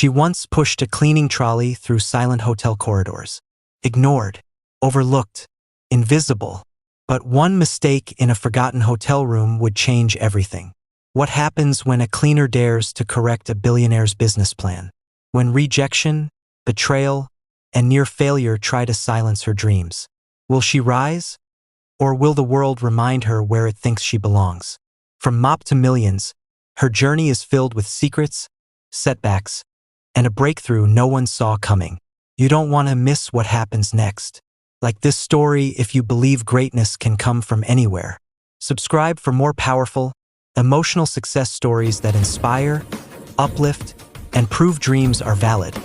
She once pushed a cleaning trolley through silent hotel corridors. Ignored, overlooked, invisible. But one mistake in a forgotten hotel room would change everything. What happens when a cleaner dares to correct a billionaire's business plan? When rejection, betrayal, and near failure try to silence her dreams? Will she rise? Or will the world remind her where it thinks she belongs? From mop to millions, her journey is filled with secrets, setbacks, and a breakthrough no one saw coming. You don't want to miss what happens next. Like this story, if you believe greatness can come from anywhere. Subscribe for more powerful, emotional success stories that inspire, uplift, and prove dreams are valid,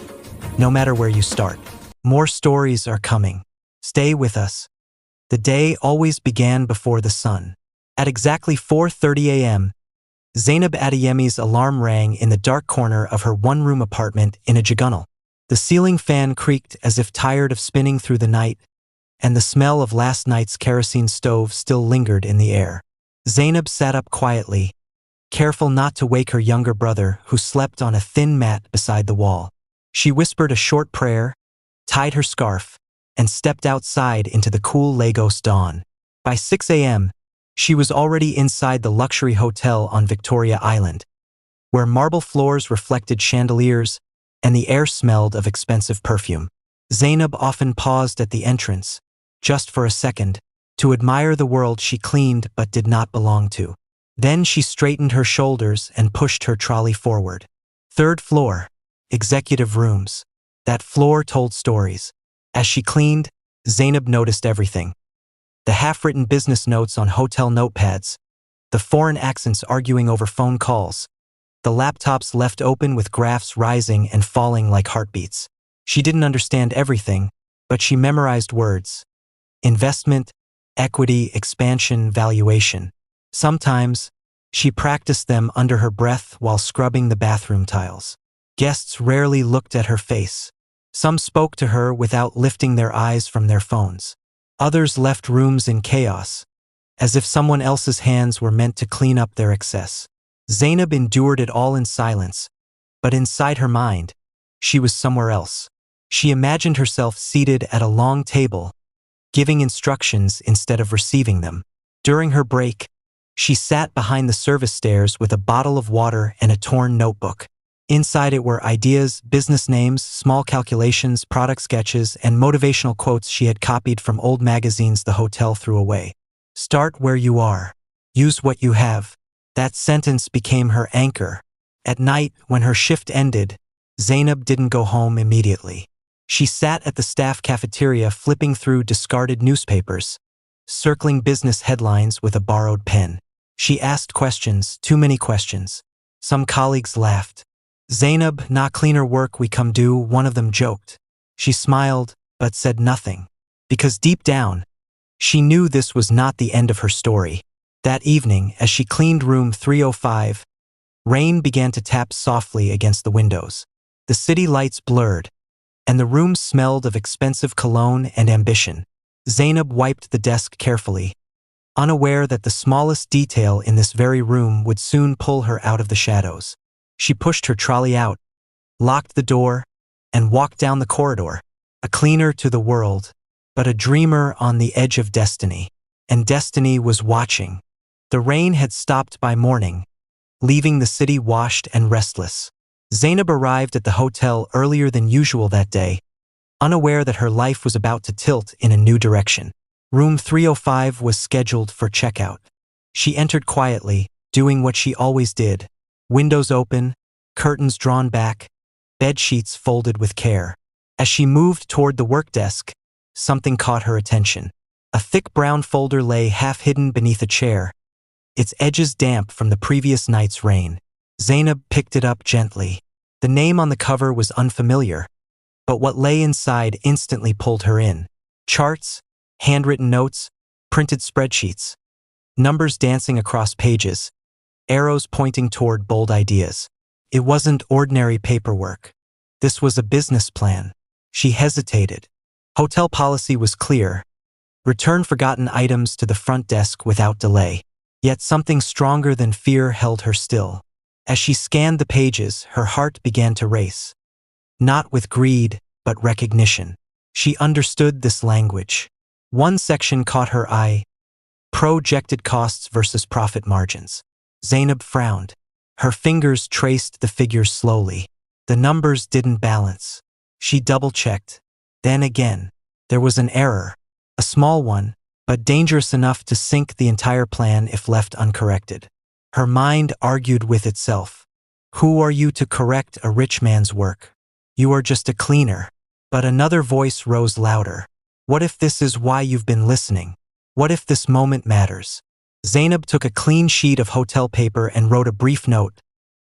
no matter where you start. More stories are coming. Stay with us. The day always began before the sun. At exactly 4:30 a.m., Zainab Adeyeme's alarm rang in the dark corner of her one-room apartment in Ajegunle. The ceiling fan creaked as if tired of spinning through the night, and the smell of last night's kerosene stove still lingered in the air. Zainab sat up quietly, careful not to wake her younger brother who slept on a thin mat beside the wall. She whispered a short prayer, tied her scarf, and stepped outside into the cool Lagos dawn. By 6 a.m., she was already inside the luxury hotel on Victoria Island, where marble floors reflected chandeliers and the air smelled of expensive perfume. Zainab often paused at the entrance, just for a second, to admire the world she cleaned but did not belong to. Then she straightened her shoulders and pushed her trolley forward. Third floor, executive rooms. That floor told stories. As she cleaned, Zainab noticed everything. The half-written business notes on hotel notepads, the foreign accents arguing over phone calls, the laptops left open with graphs rising and falling like heartbeats. She didn't understand everything, but she memorized words. Investment, equity, expansion, valuation. Sometimes, she practiced them under her breath while scrubbing the bathroom tiles. Guests rarely looked at her face. Some spoke to her without lifting their eyes from their phones. Others left rooms in chaos, as if someone else's hands were meant to clean up their excess. Zainab endured it all in silence, but inside her mind, she was somewhere else. She imagined herself seated at a long table, giving instructions instead of receiving them. During her break, she sat behind the service stairs with a bottle of water and a torn notebook. Inside it were ideas, business names, small calculations, product sketches, and motivational quotes she had copied from old magazines the hotel threw away. Start where you are. Use what you have. That sentence became her anchor. At night, when her shift ended, Zainab didn't go home immediately. She sat at the staff cafeteria flipping through discarded newspapers, circling business headlines with a borrowed pen. She asked questions, too many questions. Some colleagues laughed. Zainab, not cleaner work we come do, one of them joked. She smiled, but said nothing. Because deep down, she knew this was not the end of her story. That evening, as she cleaned room 305, rain began to tap softly against the windows. The city lights blurred, and the room smelled of expensive cologne and ambition. Zainab wiped the desk carefully, unaware that the smallest detail in this very room would soon pull her out of the shadows. She pushed her trolley out, locked the door, and walked down the corridor. A cleaner to the world, but a dreamer on the edge of destiny. And destiny was watching. The rain had stopped by morning, leaving the city washed and restless. Zainab arrived at the hotel earlier than usual that day, unaware that her life was about to tilt in a new direction. Room 305 was scheduled for checkout. She entered quietly, doing what she always did. Windows open, curtains drawn back, bed sheets folded with care. As she moved toward the work desk, something caught her attention. A thick brown folder lay half-hidden beneath a chair, its edges damp from the previous night's rain. Zainab picked it up gently. The name on the cover was unfamiliar, but what lay inside instantly pulled her in. Charts, handwritten notes, printed spreadsheets, numbers dancing across pages, arrows pointing toward bold ideas. It wasn't ordinary paperwork. This was a business plan. She hesitated. Hotel policy was clear. Return forgotten items to the front desk without delay. Yet something stronger than fear held her still. As she scanned the pages, her heart began to race. Not with greed, but recognition. She understood this language. One section caught her eye: projected costs versus profit margins. Zainab frowned. Her fingers traced the figures slowly. The numbers didn't balance. She double-checked. Then again. There was an error. A small one, but dangerous enough to sink the entire plan if left uncorrected. Her mind argued with itself. Who are you to correct a rich man's work? You are just a cleaner. But another voice rose louder. What if this is why you've been listening? What if this moment matters? Zainab took a clean sheet of hotel paper and wrote a brief note.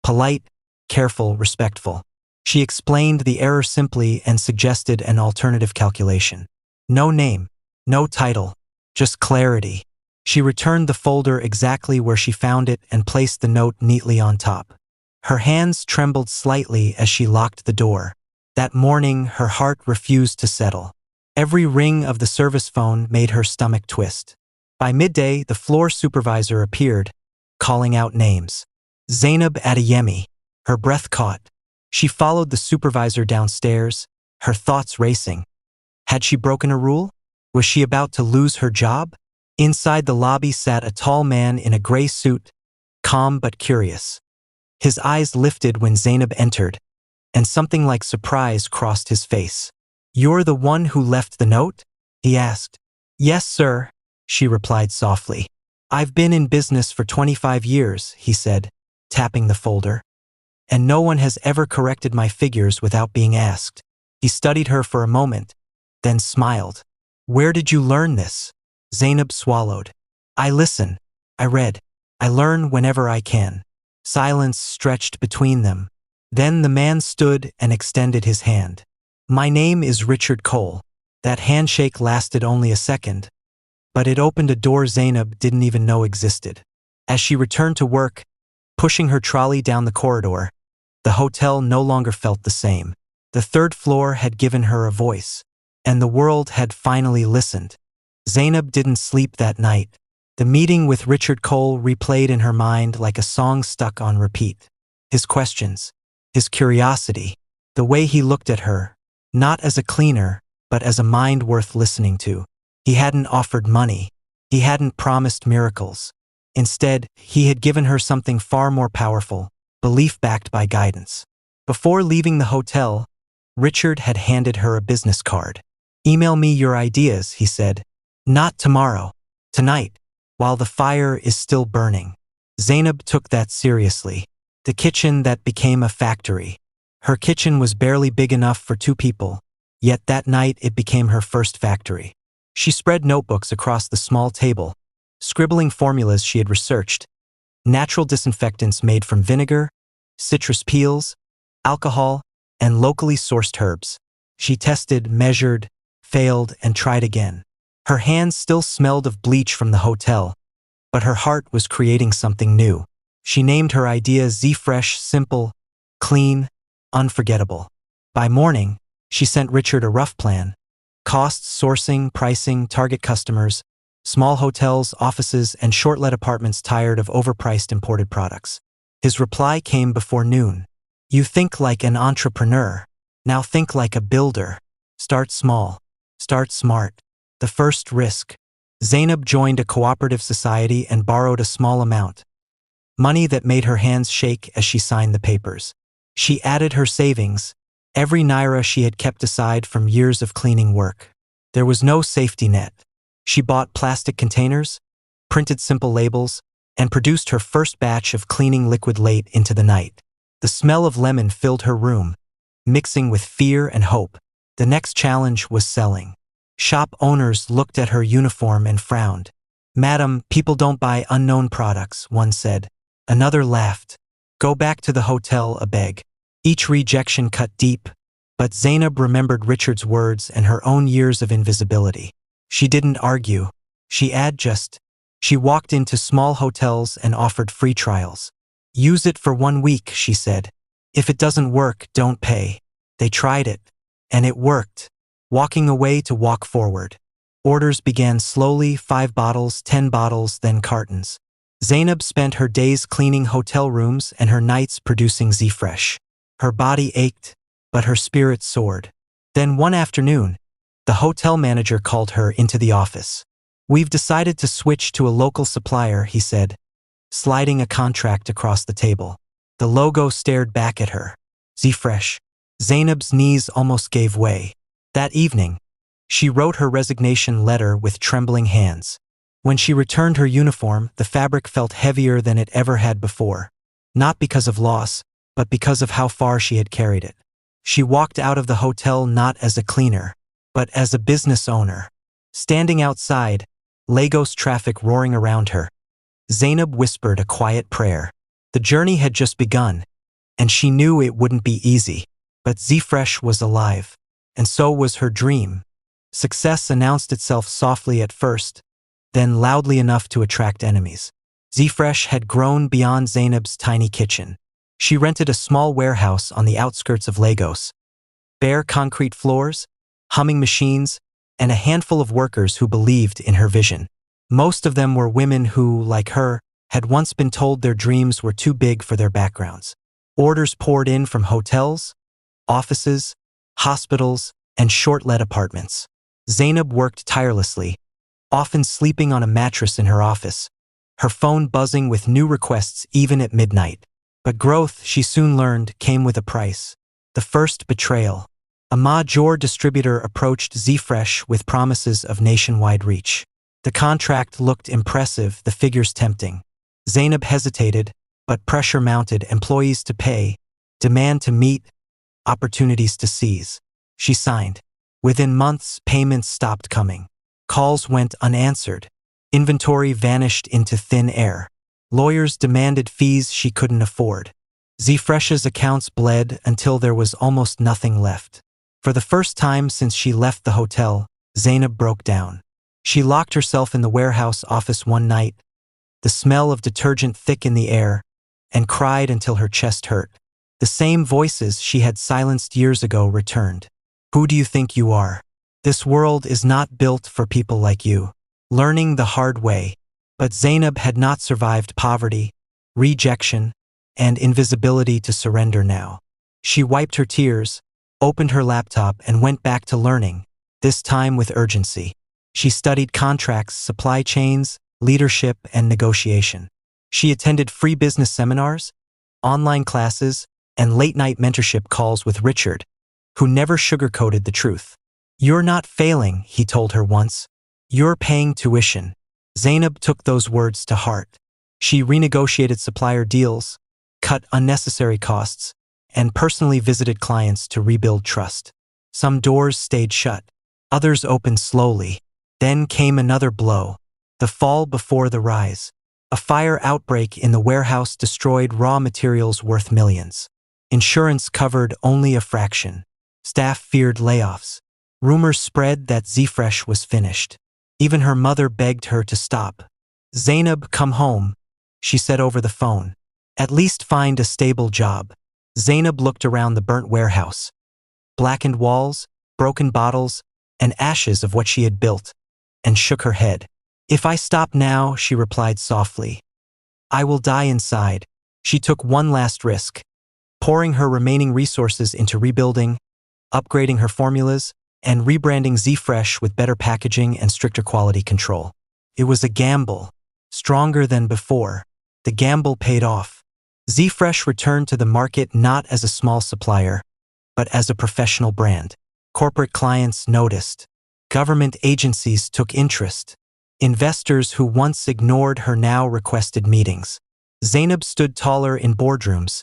Polite, careful, respectful. She explained the error simply and suggested an alternative calculation. No name, no title, just clarity. She returned the folder exactly where she found it and placed the note neatly on top. Her hands trembled slightly as she locked the door. That morning, her heart refused to settle. Every ring of the service phone made her stomach twist. By midday, the floor supervisor appeared, calling out names. Zainab Adeyemi. Her breath caught. She followed the supervisor downstairs, her thoughts racing. Had she broken a rule? Was she about to lose her job? Inside the lobby sat a tall man in a gray suit, calm but curious. His eyes lifted when Zainab entered, and something like surprise crossed his face. "You're the one who left the note?" he asked. "Yes, sir," she replied softly. "I've been in business for 25 years, he said, tapping the folder. "And no one has ever corrected my figures without being asked." He studied her for a moment, then smiled. "Where did you learn this?" Zainab swallowed. "I listen. I read. I learn whenever I can." Silence stretched between them. Then the man stood and extended his hand. "My name is Richard Cole." That handshake lasted only a second, but it opened a door Zainab didn't even know existed. As she returned to work, pushing her trolley down the corridor, the hotel no longer felt the same. The third floor had given her a voice, and the world had finally listened. Zainab didn't sleep that night. The meeting with Richard Cole replayed in her mind like a song stuck on repeat. His questions, his curiosity, the way he looked at her, not as a cleaner, but as a mind worth listening to. He hadn't offered money. He hadn't promised miracles. Instead, he had given her something far more powerful, belief backed by guidance. Before leaving the hotel, Richard had handed her a business card. "Email me your ideas," he said. "Not tomorrow. Tonight, while the fire is still burning." Zainab took that seriously. The kitchen that became a factory. Her kitchen was barely big enough for 2 people, yet that night it became her first factory. She spread notebooks across the small table, scribbling formulas she had researched. Natural disinfectants made from vinegar, citrus peels, alcohol, and locally sourced herbs. She tested, measured, failed, and tried again. Her hands still smelled of bleach from the hotel, but her heart was creating something new. She named her idea Z-Fresh, simple, clean, unforgettable. By morning, she sent Richard a rough plan: costs, sourcing, pricing, target customers, small hotels, offices, and short-let apartments tired of overpriced imported products. His reply came before noon. "You think like an entrepreneur. Now think like a builder. Start small. Start smart." The first risk. Zainab joined a cooperative society and borrowed a small amount. Money that made her hands shake as she signed the papers. She added her savings, every naira she had kept aside from years of cleaning work. There was no safety net. She bought plastic containers, printed simple labels, and produced her first batch of cleaning liquid late into the night. The smell of lemon filled her room, mixing with fear and hope. The next challenge was selling. Shop owners looked at her uniform and frowned. "Madam, people don't buy unknown products," one said. Another laughed. "Go back to the hotel, a beg." Each rejection cut deep, but Zainab remembered Richard's words and her own years of invisibility. She didn't argue. She adjusted. She walked into small hotels and offered free trials. "Use it for 1 week," she said. "If it doesn't work, don't pay." They tried it, and it worked. Walking away to walk forward. Orders began slowly, 5 bottles, 10 bottles, then cartons. Zainab spent her days cleaning hotel rooms and her nights producing Z-Fresh. Her body ached, but her spirit soared. Then one afternoon, the hotel manager called her into the office. "We've decided to switch to a local supplier," he said, sliding a contract across the table. The logo stared back at her. Z-Fresh. Zainab's knees almost gave way. That evening, she wrote her resignation letter with trembling hands. When she returned her uniform, the fabric felt heavier than it ever had before. Not because of loss, but because of how far she had carried it. She walked out of the hotel not as a cleaner, but as a business owner. Standing outside, Lagos traffic roaring around her, Zainab whispered a quiet prayer. The journey had just begun, and she knew it wouldn't be easy. But Z-Fresh was alive, and so was her dream. Success announced itself softly at first, then loudly enough to attract enemies. Z-Fresh had grown beyond Zainab's tiny kitchen. She rented a small warehouse on the outskirts of Lagos. Bare concrete floors, humming machines, and a handful of workers who believed in her vision. Most of them were women who, like her, had once been told their dreams were too big for their backgrounds. Orders poured in from hotels, offices, hospitals, and short-let apartments. Zainab worked tirelessly, often sleeping on a mattress in her office, her phone buzzing with new requests even at midnight. But growth, she soon learned, came with a price. The first betrayal. A major distributor approached Z-Fresh with promises of nationwide reach. The contract looked impressive, the figures tempting. Zainab hesitated, but pressure mounted: employees to pay, demand to meet, opportunities to seize. She signed. Within months, payments stopped coming. Calls went unanswered. Inventory vanished into thin air. Lawyers demanded fees she couldn't afford. Z-Fresh's accounts bled until there was almost nothing left. For the first time since she left the hotel, Zainab broke down. She locked herself in the warehouse office one night, the smell of detergent thick in the air, and cried until her chest hurt. The same voices she had silenced years ago returned. "Who do you think you are? This world is not built for people like you." Learning the hard way. But Zainab had not survived poverty, rejection, and invisibility to surrender now. She wiped her tears, opened her laptop, and went back to learning, this time with urgency. She studied contracts, supply chains, leadership, and negotiation. She attended free business seminars, online classes, and late-night mentorship calls with Richard, who never sugarcoated the truth. "You're not failing," he told her once. "You're paying tuition." Zainab took those words to heart. She renegotiated supplier deals, cut unnecessary costs, and personally visited clients to rebuild trust. Some doors stayed shut, others opened slowly. Then came another blow, the fall before the rise. A fire outbreak in the warehouse destroyed raw materials worth millions. Insurance covered only a fraction. Staff feared layoffs. Rumors spread that Z-Fresh was finished. Even her mother begged her to stop. "Zainab, come home," she said over the phone. "At least find a stable job." Zainab looked around the burnt warehouse. Blackened walls, broken bottles, and ashes of what she had built, and shook her head. "If I stop now," she replied softly, "I will die inside." She took one last risk, pouring her remaining resources into rebuilding, upgrading her formulas, and rebranding Z-Fresh with better packaging and stricter quality control. It was a gamble, stronger than before. The gamble paid off. Z-Fresh returned to the market not as a small supplier, but as a professional brand. Corporate clients noticed. Government agencies took interest. Investors who once ignored her now requested meetings. Zainab stood taller in boardrooms,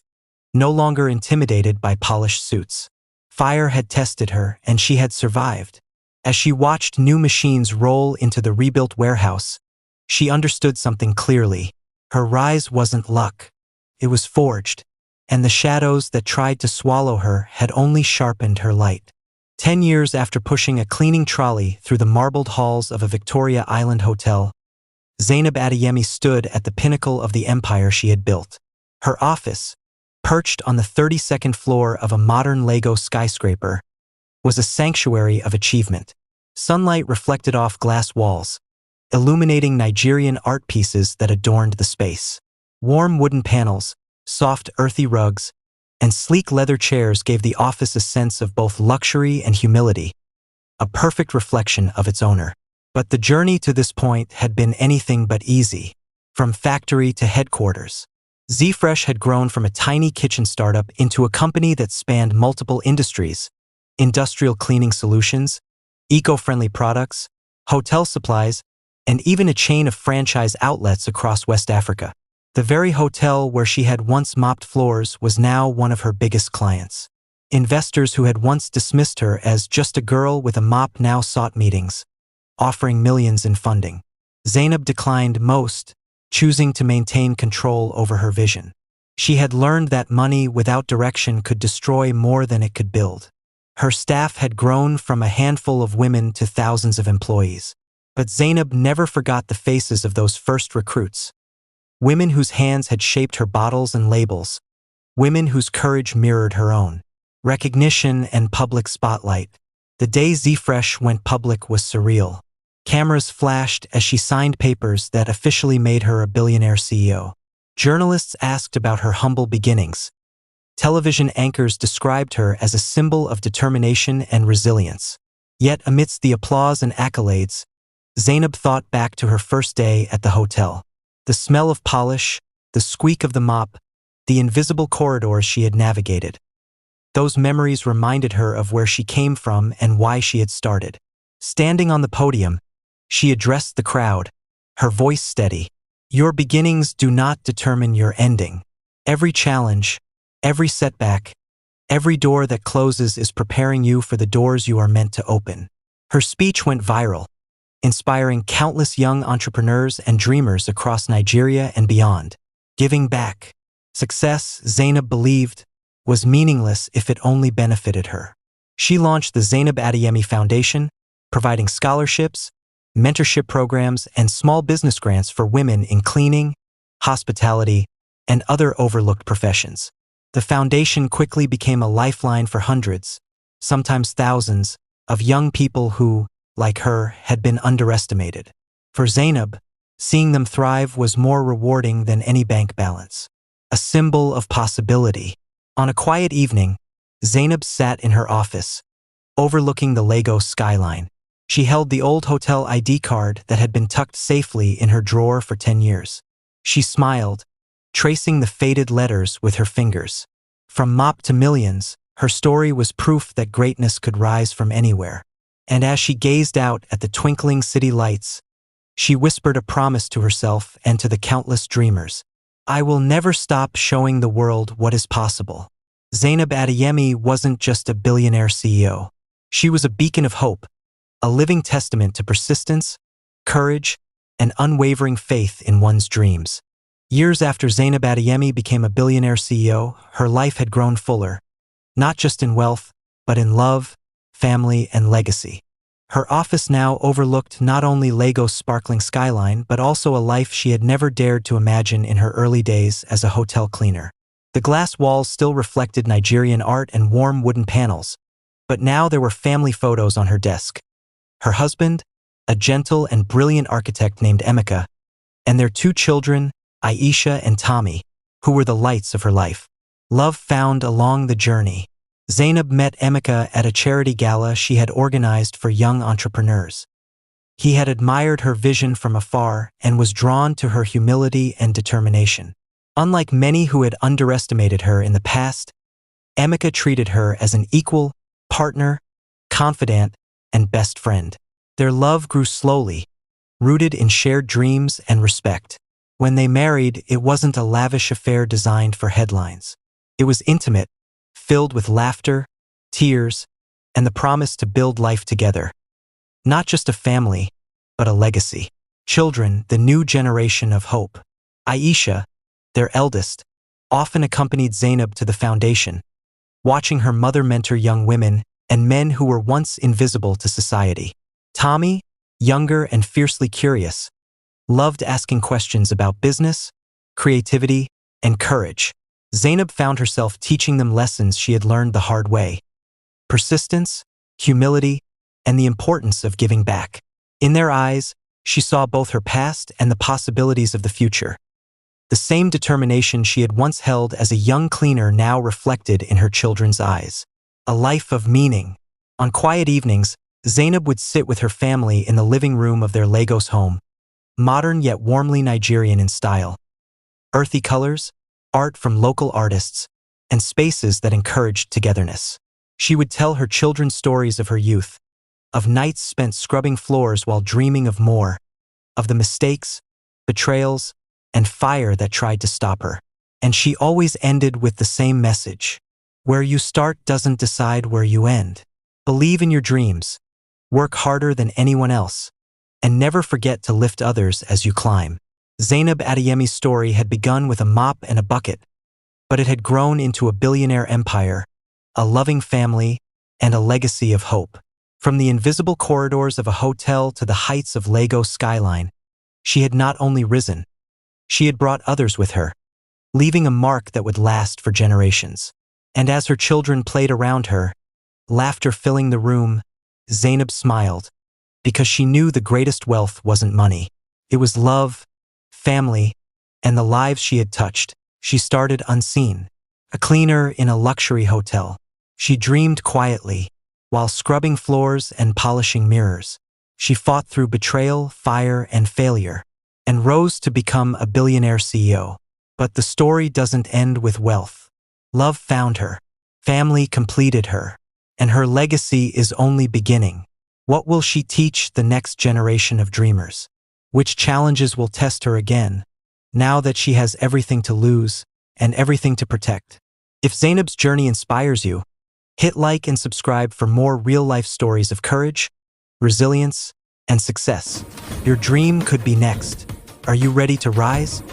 no longer intimidated by polished suits. Fire had tested her, and she had survived. As she watched new machines roll into the rebuilt warehouse, she understood something clearly. Her rise wasn't luck. It was forged, and the shadows that tried to swallow her had only sharpened her light. 10 years after pushing a cleaning trolley through the marbled halls of a Victoria Island hotel, Zainab Adeyemi stood at the pinnacle of the empire she had built. Her office, perched on the 32nd floor of a modern Lagos skyscraper, was a sanctuary of achievement. Sunlight reflected off glass walls, illuminating Nigerian art pieces that adorned the space. Warm wooden panels, soft earthy rugs, and sleek leather chairs gave the office a sense of both luxury and humility, a perfect reflection of its owner. But the journey to this point had been anything but easy. From factory to headquarters, Z-Fresh had grown from a tiny kitchen startup into a company that spanned multiple industries: industrial cleaning solutions, eco-friendly products, hotel supplies, and even a chain of franchise outlets across West Africa. The very hotel where she had once mopped floors was now one of her biggest clients. Investors who had once dismissed her as just a girl with a mop now sought meetings, offering millions in funding. Zainab declined most, choosing to maintain control over her vision. She had learned that money without direction could destroy more than it could build. Her staff had grown from a handful of women to thousands of employees. But Zainab never forgot the faces of those first recruits. Women whose hands had shaped her bottles and labels. Women whose courage mirrored her own. Recognition and public spotlight. The day Z-Fresh went public was surreal. Cameras flashed as she signed papers that officially made her a billionaire CEO. Journalists asked about her humble beginnings. Television anchors described her as a symbol of determination and resilience. Yet amidst the applause and accolades, Zainab thought back to her first day at the hotel. The smell of polish, the squeak of the mop, the invisible corridors she had navigated. Those memories reminded her of where she came from and why she had started. Standing on the podium, she addressed the crowd, her voice steady. Your beginnings do not determine your ending. Every challenge, every setback, every door that closes is preparing you for the doors you are meant to open. Her speech went viral, inspiring countless young entrepreneurs and dreamers across Nigeria and beyond. Giving back. Success, Zainab believed, was meaningless if it only benefited her. She launched the Zainab Adeyemi Foundation, providing scholarships, mentorship programs, and small business grants for women in cleaning, hospitality, and other overlooked professions. The foundation quickly became a lifeline for hundreds, sometimes thousands, of young people who, like her, had been underestimated. For Zainab, seeing them thrive was more rewarding than any bank balance. A symbol of possibility. On a quiet evening, Zainab sat in her office, overlooking the Lagos skyline. She held the old hotel ID card that had been tucked safely in her drawer for 10 years. She smiled, tracing the faded letters with her fingers. From mop to millions, her story was proof that greatness could rise from anywhere. And as she gazed out at the twinkling city lights, she whispered a promise to herself and to the countless dreamers. I will never stop showing the world what is possible. Zainab Adeyemi wasn't just a billionaire CEO. She was a beacon of hope, a living testament to persistence, courage, and unwavering faith in one's dreams. Years after Zainab Adeyemi became a billionaire CEO, her life had grown fuller, not just in wealth, but in love, family, and legacy. Her office now overlooked not only Lagos' sparkling skyline, but also a life she had never dared to imagine in her early days as a hotel cleaner. The glass walls still reflected Nigerian art and warm wooden panels, but now there were family photos on her desk. Her husband, a gentle and brilliant architect named Emeka, and their 2 children, Aisha and Tommy, who were the lights of her life. Love found along the journey. Zainab met Emeka at a charity gala she had organized for young entrepreneurs. He had admired her vision from afar and was drawn to her humility and determination. Unlike many who had underestimated her in the past, Emeka treated her as an equal, partner, confidant, and best friend. Their love grew slowly, rooted in shared dreams and respect. When they married, it wasn't a lavish affair designed for headlines. It was intimate, filled with laughter, tears, and the promise to build life together. Not just a family, but a legacy. Children, the new generation of hope. Aisha, their eldest, often accompanied Zainab to the foundation, watching her mother mentor young women and men who were once invisible to society. Tommy, younger and fiercely curious, loved asking questions about business, creativity, and courage. Zainab found herself teaching them lessons she had learned the hard way: persistence, humility, and the importance of giving back. In their eyes, she saw both her past and the possibilities of the future. The same determination she had once held as a young cleaner now reflected in her children's eyes. A life of meaning. On quiet evenings, Zainab would sit with her family in the living room of their Lagos home, modern yet warmly Nigerian in style. Earthy colors, art from local artists, and spaces that encouraged togetherness. She would tell her children stories of her youth, of nights spent scrubbing floors while dreaming of more, of the mistakes, betrayals, and fire that tried to stop her. And she always ended with the same message. Where you start doesn't decide where you end. Believe in your dreams, work harder than anyone else, and never forget to lift others as you climb. Zainab Adeyeme's story had begun with a mop and a bucket, but it had grown into a billionaire empire, a loving family, and a legacy of hope. From the invisible corridors of a hotel to the heights of Lagos skyline, she had not only risen, she had brought others with her, leaving a mark that would last for generations. And as her children played around her, laughter filling the room, Zainab smiled, because she knew the greatest wealth wasn't money. It was love, family, and the lives she had touched. She started unseen, a cleaner in a luxury hotel. She dreamed quietly, while scrubbing floors and polishing mirrors. She fought through betrayal, fire, and failure, and rose to become a billionaire CEO. But the story doesn't end with wealth. Love found her, family completed her, and her legacy is only beginning. What will she teach the next generation of dreamers? Which challenges will test her again, now that she has everything to lose and everything to protect? If Zainab's journey inspires you, hit like and subscribe for more real-life stories of courage, resilience, and success. Your dream could be next. Are you ready to rise?